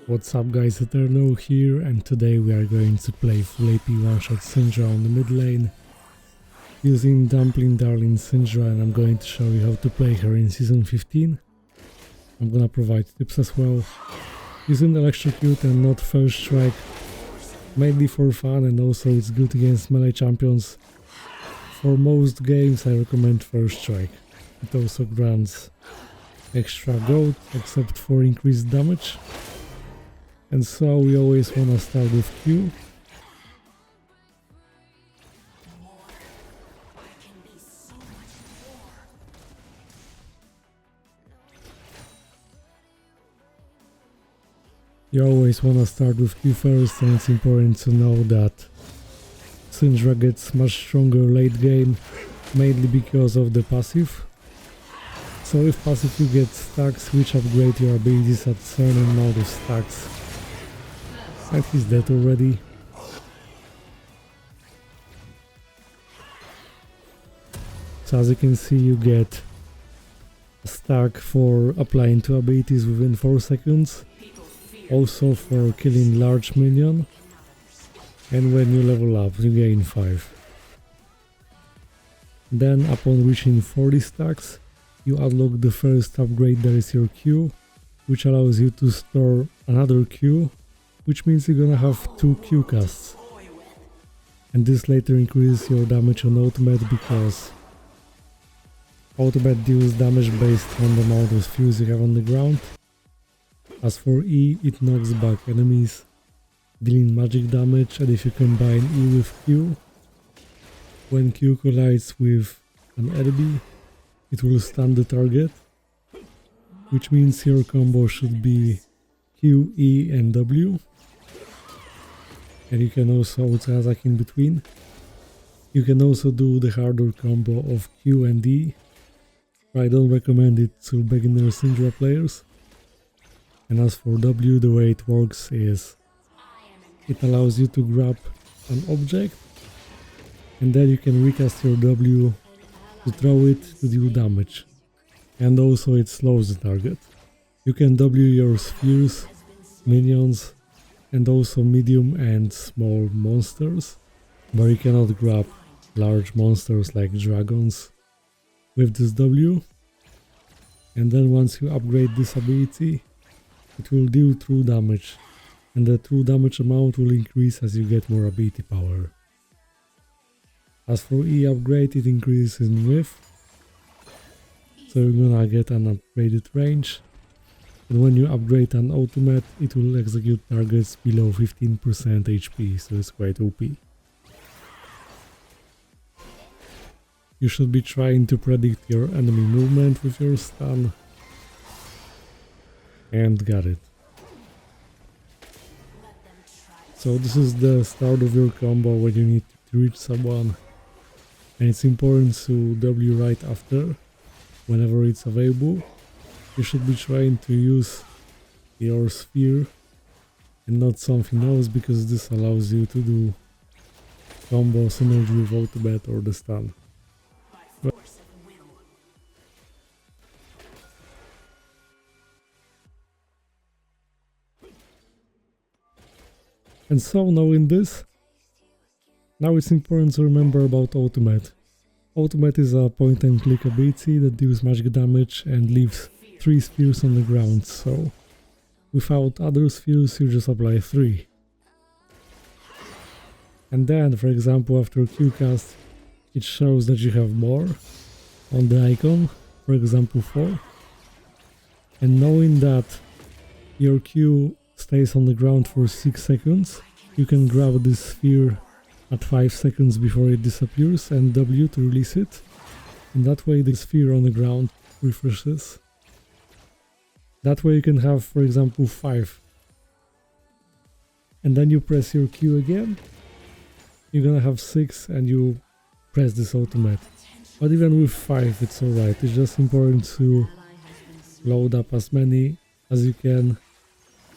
What's up guys, Eterno here, and today we are going to play full AP one-shot Syndra on the mid lane using Dumpling Darling Syndra, and I'm going to show you how to play her in Season 15. I'm gonna provide tips as well. Using Electrocute and not First Strike, mainly for fun, and also it's good against melee champions. For most games I recommend First Strike. It also grants extra gold, except for increased damage. And so we always want to start with Q. You always want to start with Q first, and it's important to know that Syndra gets much stronger late game, mainly because of the passive. So if passive you get stacks, which upgrade your abilities at certain amount of stacks. And he's dead already. So as you can see, you get a stack for applying 2 abilities within 4 seconds. Also for killing large minion. And when you level up, you gain 5. Then upon reaching 40 stacks, you unlock the first upgrade, that is your Q, which allows you to store another Q, which means you're gonna have 2 Q casts. And this later increases your damage on ultimate, because ultimate deals damage based on the amount of spheres you have on the ground. As for E, it knocks back enemies, dealing magic damage, and if you combine E with Q, when Q collides with an enemy, it will stun the target, which means your combo should be Q, E and W. And you can also auto-attack in between. You can also do the harder combo of Q and E. I don't recommend it to beginner Syndra players. And as for W, the way it works is it allows you to grab an object, and then you can recast your W to throw it to deal damage. And also it slows the target. You can W your spheres, minions, and also medium and small monsters, but you cannot grab large monsters like dragons with this W. And then once you upgrade this ability, it will deal true damage, and the true damage amount will increase as you get more ability power. As for E upgrade, it increases in width, so you're gonna get an upgraded range. And when you upgrade an ultimate, it will execute targets below 15% HP, so it's quite OP. You should be trying to predict your enemy movement with your stun. And got it. So this is the start of your combo when you need to reach someone. And it's important to W right after, whenever it's available. You should be trying to use your sphere and not something else, because this allows you to do combo synergy with ultimate or the stun. And so knowing this, now it's important to remember about ultimate. Ultimate is a point and click ability that deals magic damage and leaves 3 spheres on the ground, so without other spheres you just apply 3. And then, for example, after Q cast, it shows that you have more on the icon, for example 4. And knowing that your Q stays on the ground for 6 seconds, you can grab this sphere at 5 seconds before it disappears and W to release it. And that way the sphere on the ground refreshes. That way you can have, for example, 5. And then you press your Q again, you're gonna have 6 and you press this ultimate. But even with 5 it's alright, it's just important to load up as many as you can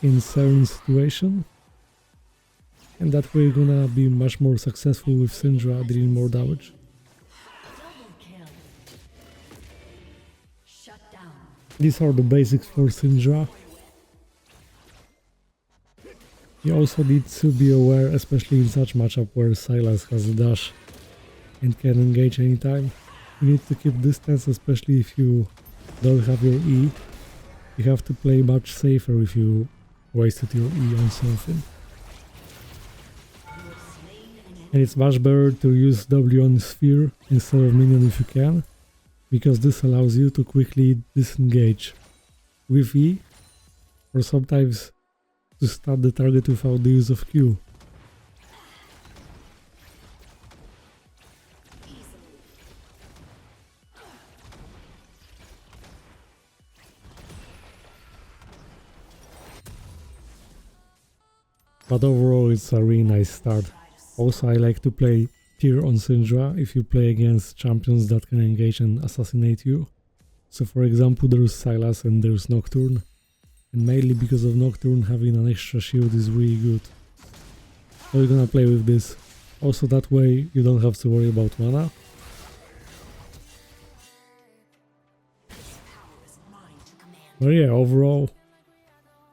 in certain situation. And that way you're gonna be much more successful with Syndra, dealing more damage. These are the basics for Syndra. You also need to be aware, especially in such matchup where Sylas has a dash and can engage anytime. You need to keep distance, especially if you don't have your E. You have to play much safer if you wasted your E on something. And it's much better to use W on Sphere instead of Minion if you can, because this allows you to quickly disengage with E, or sometimes to stun the target without the use of Q. But overall it's a really nice start. Also I like to play tier on Syndra if you play against champions that can engage and assassinate you. So for example there's Sylas and there's Nocturne. And mainly because of Nocturne, having an extra shield is really good. So we're gonna play with this. Also that way you don't have to worry about mana. But yeah, overall,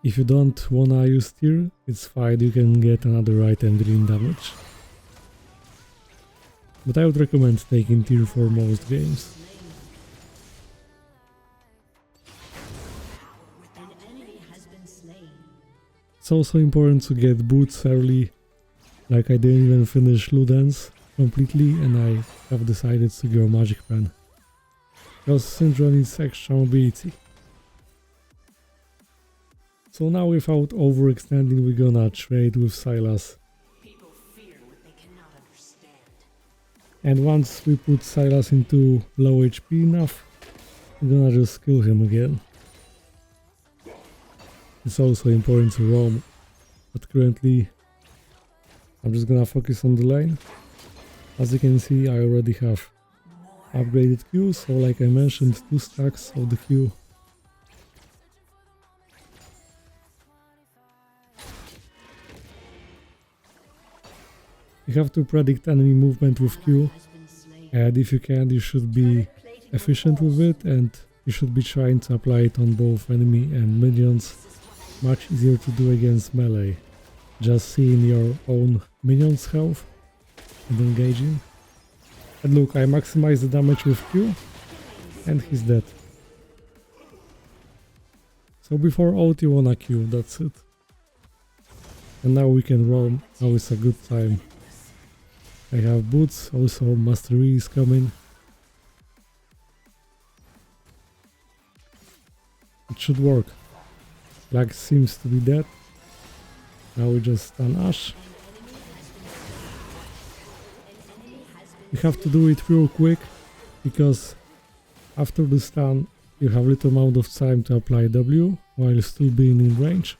if you don't wanna use tier, it's fine, you can get another item dealing damage. But I would recommend taking tier for most games. It's also important to get boots early, like I didn't even finish Ludens completely and I have decided to go Magic Pen. Because Syndra needs extra mobility. So now without overextending we're gonna trade with Sylas. And once we put Sylas into low HP enough, we're gonna just kill him again. It's also important to roam, but currently I'm just gonna focus on the lane. As you can see I already have upgraded Q, so like I mentioned 2 stacks of the Q. You have to predict enemy movement with Q, and if you can, you should be efficient with it, and you should be trying to apply it on both enemy and minions. Much easier to do against melee. Just seeing your own minions' health and engaging. And look, I maximize the damage with Q, and he's dead. So before ult you wanna Q, that's it. And now we can roam, now is a good time. I have boots, also Mastery is coming. It should work. Lag seems to be dead. Now we just stun Ashe. You have to do it real quick, because after the stun you have little amount of time to apply W while still being in range.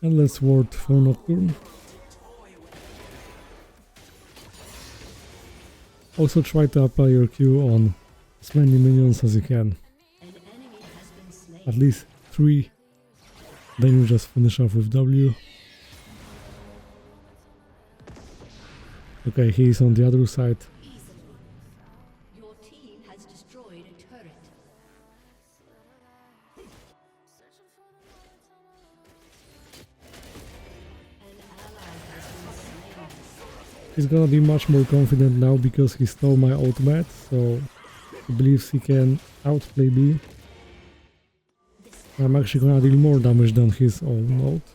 And let's ward for Nocturne. Also try to apply your Q on as many minions as you can. At least 3. Then you just finish off with W. Okay, he's on the other side. He's gonna be much more confident now because he stole my ultimate, so he believes he can outplay me. I'm actually gonna deal more damage than his own ult.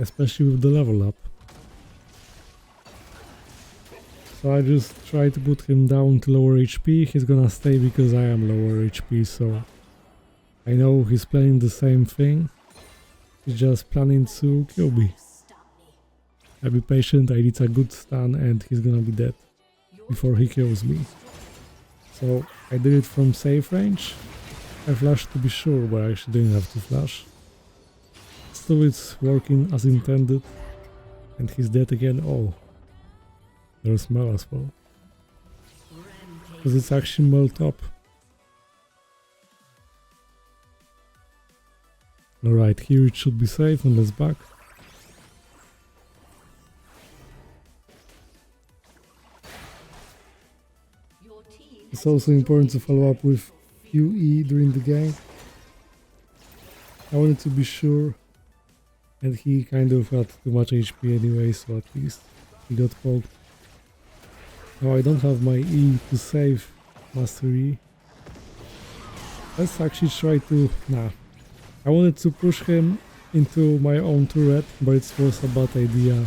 Especially with the level up. So I just try to put him down to lower HP, he's gonna stay because I am lower HP, so I know he's planning the same thing. He's just planning to kill me. I'll be patient, I need a good stun and he's gonna be dead before he kills me. So I did it from safe range. I flashed to be sure, but I actually didn't have to flash. Still it's working as intended. And he's dead again. Oh, there's Mel as well. Because it's actually Mel top. Alright, here it should be safe and let's back. It's also important to follow up with QE during the game. I wanted to be sure, and he kind of had too much HP anyway, so at least he got poked. Now I don't have my E to save Master E. Let's actually try to... Nah. I wanted to push him into my own turret, but it was a bad idea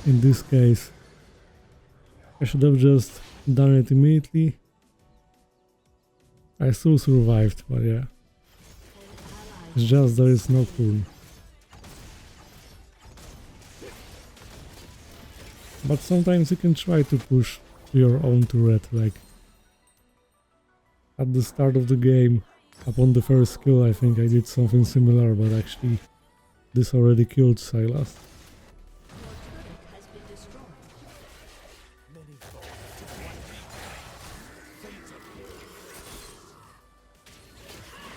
in this case. I should have just done it immediately. I still survived, but yeah. It's just there is no turn. But sometimes you can try to push your own turret, like at the start of the game, upon the first kill I think I did something similar, but actually this already killed Silas.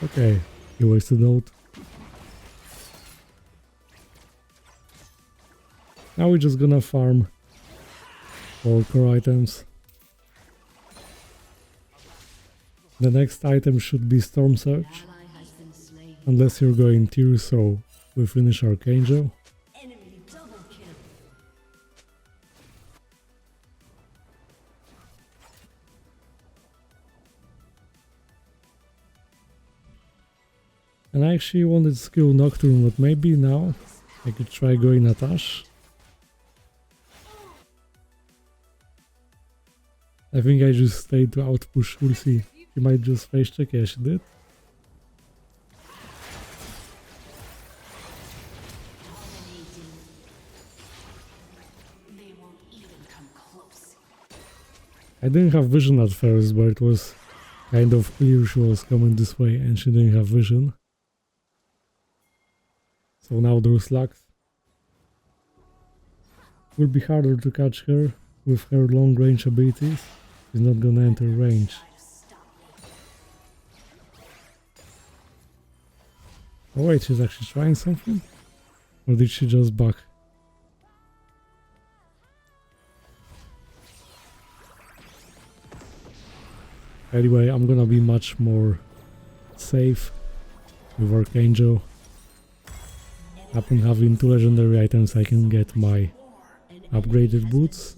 Okay, you wasted ult. Now we're just gonna farm all core items. The next item should be Storm Surge, unless you're going tier, so we finish Archangel. And I actually wanted skill Nocturne, but maybe now I could try going Natash. I think I just stayed to outpush, we'll see. He might just face check, yeah, she did. I didn't have vision at first, but it was kind of clear she was coming this way and she didn't have vision. So now there's luck. Will be harder to catch her with her long range abilities. She's not gonna enter range. Oh wait, she's actually trying something? Or did she just back? Anyway, I'm gonna be much more safe with Archangel. Upon having 2 legendary items I can get my upgraded boots.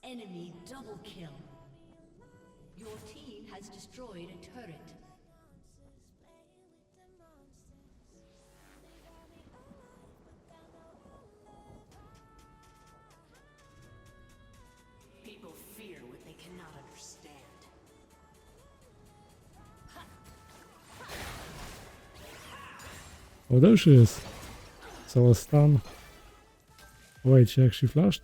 Enemy double kill. Your team has destroyed a turret. People fear what they cannot understand. Oh, there she is. So a stun. Wait, she actually flashed?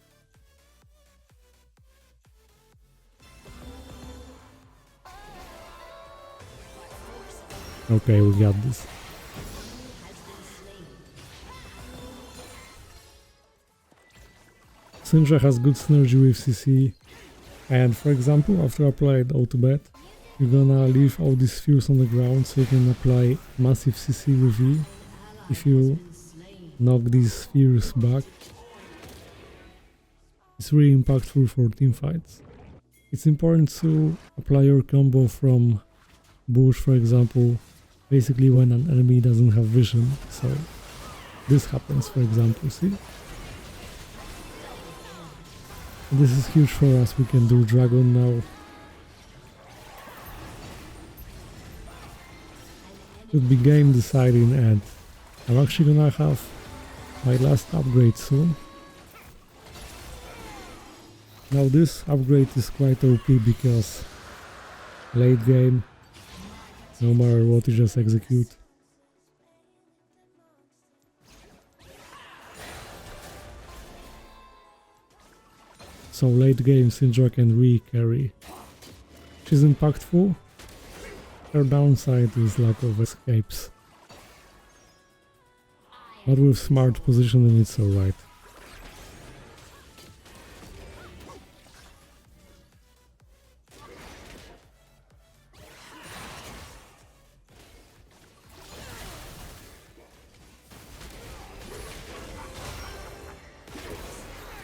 Okay, we got this. Syndra has good synergy with CC, and for example, after applied auto bet, you're gonna leave all these spheres on the ground so you can apply massive CC with E. If you knock these spheres back, it's really impactful for teamfights. It's important to apply your combo from bush, for example, basically when an enemy doesn't have vision, so this happens, for example, see? And this is huge for us, we can do dragon now. Should be game deciding, and I'm actually gonna have my last upgrade soon. Now this upgrade is quite OP because late game, no matter what you just execute. So late game Syndra can re-carry. She's impactful. Her downside is lack of escapes. But with smart positioning it's alright.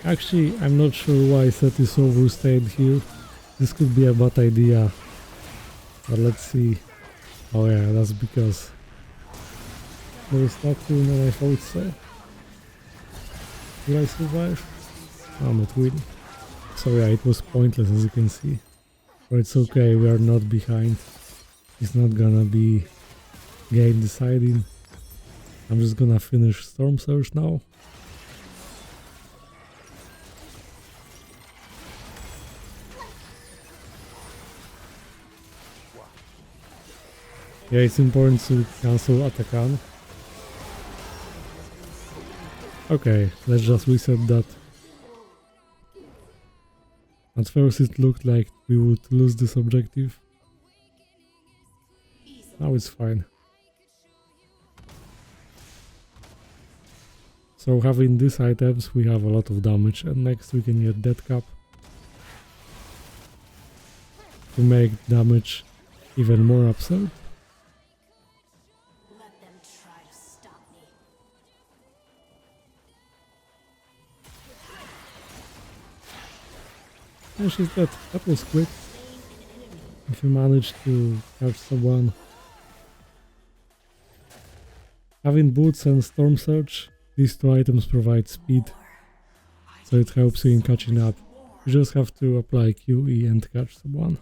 Actually, I'm not sure why Set is overstayed here. This could be a bad idea, but let's see. Oh yeah, that's because there's Nocturne and I thought so. Will I survive? Oh, not really. So yeah, it was pointless as you can see. But it's okay, we are not behind. It's not gonna be game deciding. I'm just gonna finish Storm Surge now. Yeah, it's important to cancel Atakan. Okay, let's just reset that. At first it looked like we would lose this objective. Now it's fine. So having these items we have a lot of damage, and next we can get Death Cap to make damage even more absurd. Let them try to stop me. And she's dead. That was quick. If you manage to catch someone. Having boots and storm surge, these two items provide speed, so it helps you in catching up. You just have to apply QE and catch someone.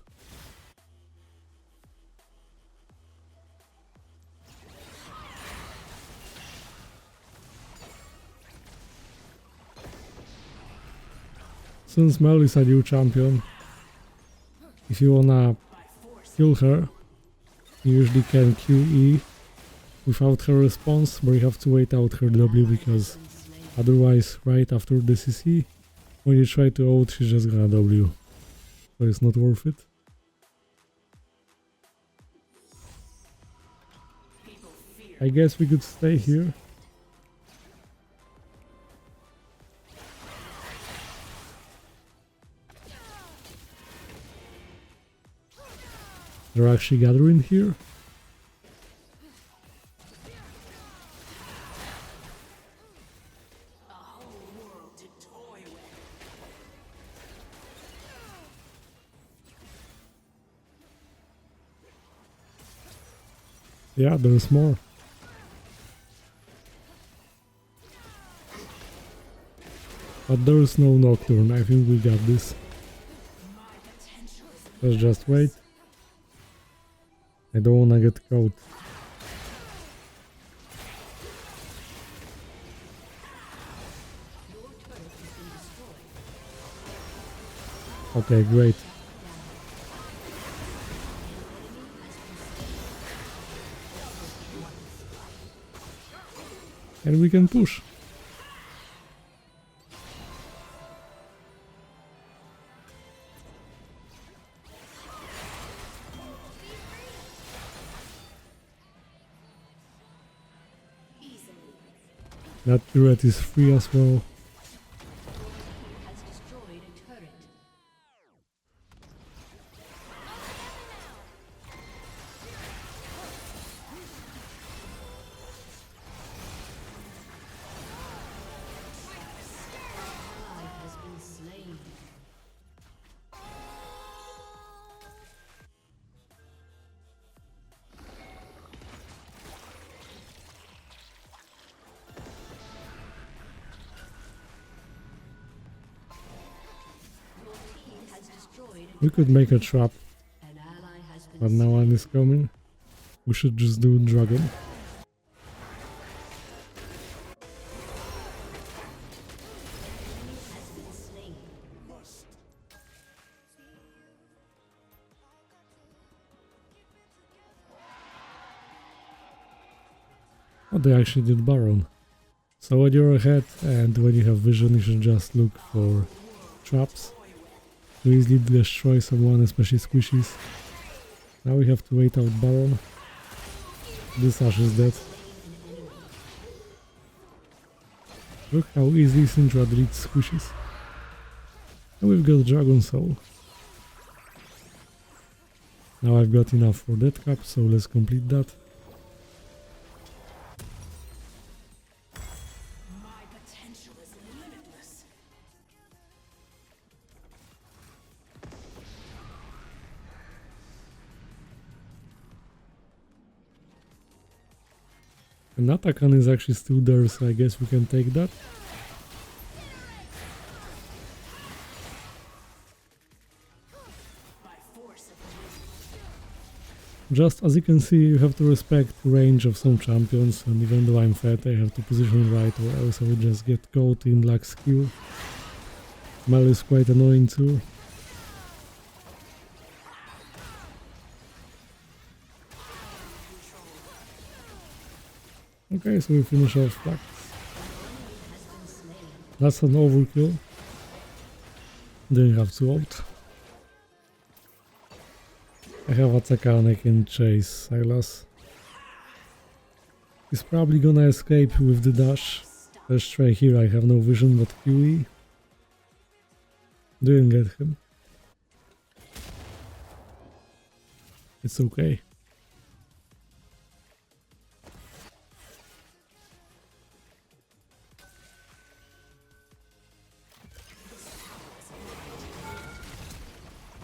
Since Mel is a new champion, if you wanna kill her, you usually can QE without her response, but you have to wait out her W because otherwise right after the CC, when you try to ult, she's just gonna W. So it's not worth it. I guess we could stay here. They're actually gathering here. Yeah, there's more. But there's no Nocturne, I think we got this. Let's just wait. I don't wanna get caught. Okay, great. And we can push. That turret is free as well. Has destroyed a turret. Ally has been slain. Your team has destroyed We could make a trap, an ally has been but no one is coming. We should just do dragon. slain. Oh, they actually did Baron. So when you're ahead and when you have vision, you should just look for traps to easily destroy someone, especially squishies. Now we have to wait out Baron. This Ash is dead. Look how easily Syndra deletes squishies. And we've got Dragon Soul. Now I've got enough for that cap, so let's complete that. My potential is limitless. And Atakan is actually still there, so I guess we can take that. Just as you can see, you have to respect range of some champions, and even though I'm fat, I have to position right or else I will just get caught in lag skill. Mel is quite annoying too. Okay, so we finish off Flax. That's an overkill. Didn't have to opt. I have Atakan, I can chase Silas. He's probably gonna escape with the dash. Let's try here, I have no vision but QE. Didn't get him. It's okay.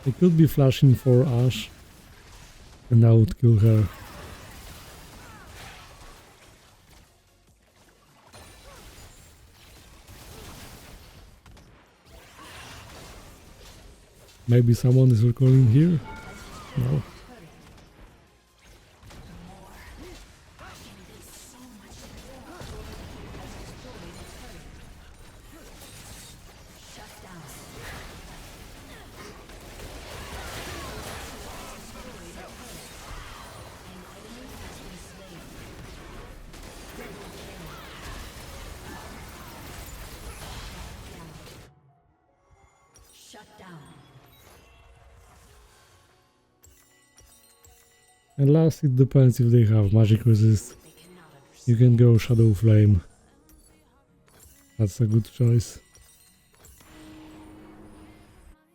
I could be flashing for Ashe, and I would kill her. Maybe someone is recalling here? No. And last, it depends if they have magic resist. You can go Shadow Flame. That's a good choice.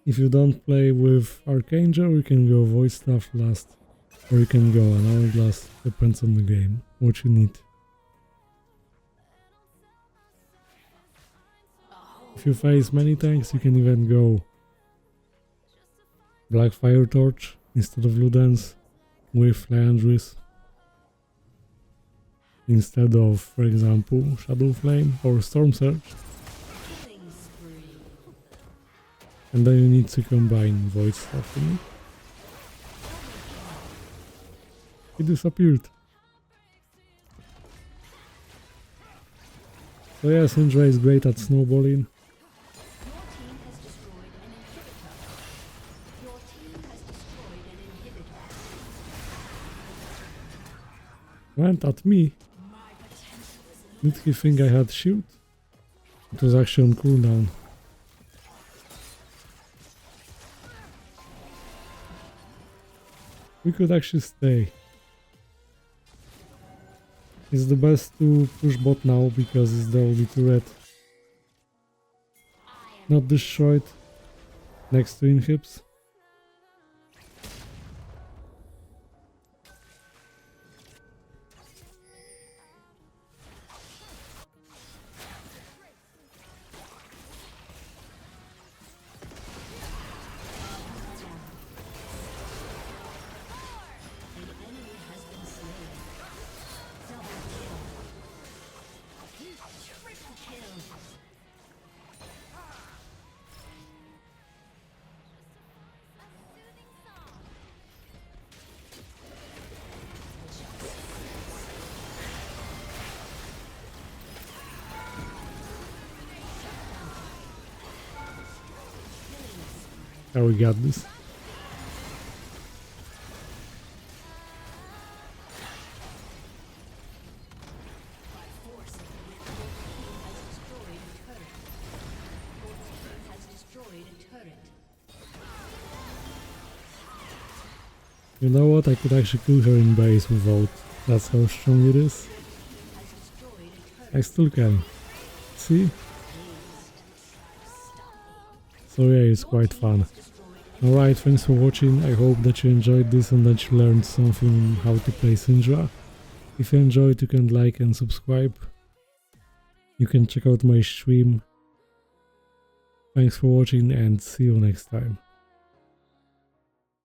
If you don't play with Archangel, you can go Void Staff last, or you can go an Hourglass. Depends on the game, what you need. If you face many tanks, you can even go Black Fire Torch instead of Ludens, with Leandris instead of, for example, Shadow Flame or Storm Surge. And then you need to combine Void Staff in it. It disappeared. So yeah, Syndra is great at snowballing. Went at me. Did he think I had shield? It was actually on cooldown. We could actually stay. It's the best to push bot now because it's the only turret not destroyed next to inhibs. Oh, we got this. You know what, I could actually kill her in base without. That's how strong it is. I still can. See? So yeah, it's quite fun. Alright, thanks for watching. I hope that you enjoyed this and that you learned something how to play Syndra. If you enjoyed, you can like and subscribe. You can check out my stream. Thanks for watching and see you next time.